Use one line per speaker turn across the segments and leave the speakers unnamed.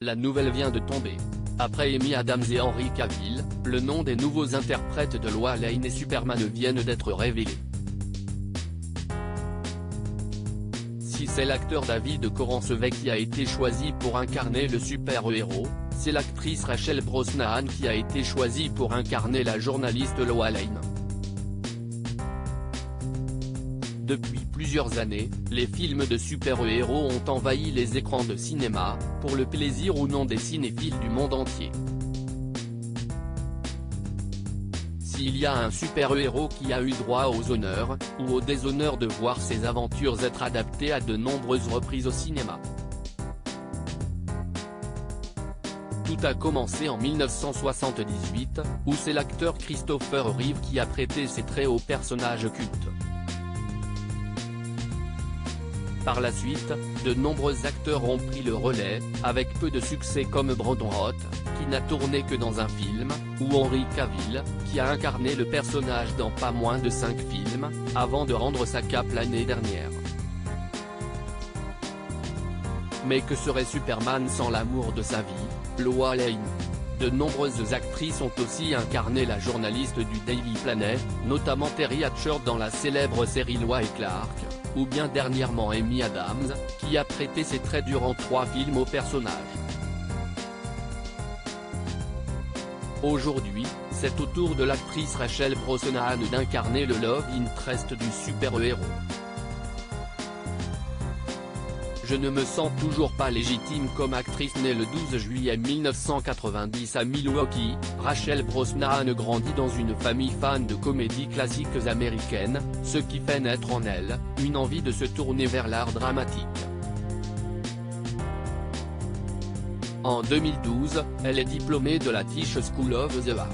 La nouvelle vient de tomber. Après Amy Adams et Henry Cavill, le nom des nouveaux interprètes de Lois Lane et Superman viennent d'être révélés. Si c'est l'acteur David Corenswet qui a été choisi pour incarner le super-héros, c'est l'actrice Rachel Brosnahan qui a été choisie pour incarner la journaliste Lois Lane. Depuis plusieurs années, les films de super-héros ont envahi les écrans de cinéma, pour le plaisir ou non des cinéphiles du monde entier. S'il y a un super-héros qui a eu droit aux honneurs, ou au déshonneur de voir ses aventures être adaptées à de nombreuses reprises au cinéma. Tout a commencé en 1978, où c'est l'acteur Christopher Reeve qui a prêté ses traits au personnage culte. Par la suite, de nombreux acteurs ont pris le relais, avec peu de succès comme Brandon Routh, qui n'a tourné que dans un film, ou Henry Cavill, qui a incarné le personnage dans pas moins de 5 films, avant de rendre sa cape l'année dernière. Mais que serait Superman sans l'amour de sa vie, Lois Lane? De nombreuses actrices ont aussi incarné la journaliste du Daily Planet, notamment Terry Hatcher dans la célèbre série Lois et Clark, ou bien dernièrement Amy Adams, qui a prêté ses traits durant 3 films au personnage. Aujourd'hui, c'est au tour de l'actrice Rachel Brosnahan d'incarner le love interest du super-héros. Je ne me sens toujours pas légitime comme actrice. Née le 12 juillet 1990 à Milwaukee, Rachel Brosnahan grandit dans une famille fan de comédies classiques américaines, ce qui fait naître en elle, une envie de se tourner vers l'art dramatique. En 2012, elle est diplômée de la Tisch School of the Art.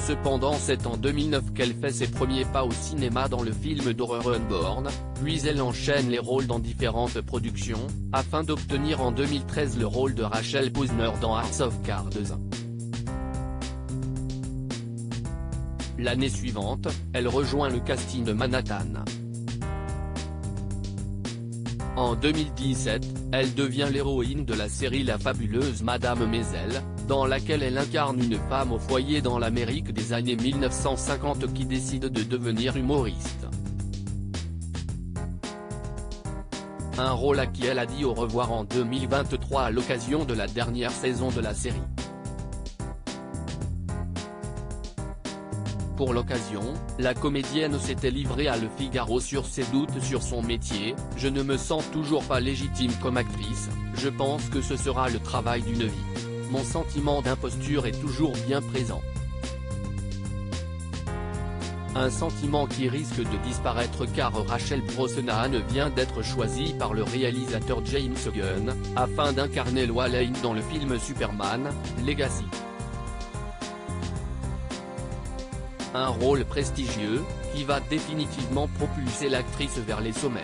Cependant c'est en 2009 qu'elle fait ses premiers pas au cinéma dans le film d'horreur Unborn, puis elle enchaîne les rôles dans différentes productions, afin d'obtenir en 2013 le rôle de Rachel Posner dans House of Cards. L'année suivante, elle rejoint le casting de Manhattan. En 2017, elle devient l'héroïne de la série La fabuleuse Madame Maisel, dans laquelle elle incarne une femme au foyer dans l'Amérique des années 1950 qui décide de devenir humoriste. Un rôle à qui elle a dit au revoir en 2023 à l'occasion de la dernière saison de la série. Pour l'occasion, la comédienne s'était livrée à Le Figaro sur ses doutes sur son métier. « Je ne me sens toujours pas légitime comme actrice, je pense que ce sera le travail d'une vie. Mon sentiment d'imposture est toujours bien présent. Un sentiment qui risque de disparaître car Rachel Brosnahan vient d'être choisie par le réalisateur James Gunn, afin d'incarner Lois Lane dans le film Superman, Legacy. Un rôle prestigieux, qui va définitivement propulser l'actrice vers les sommets.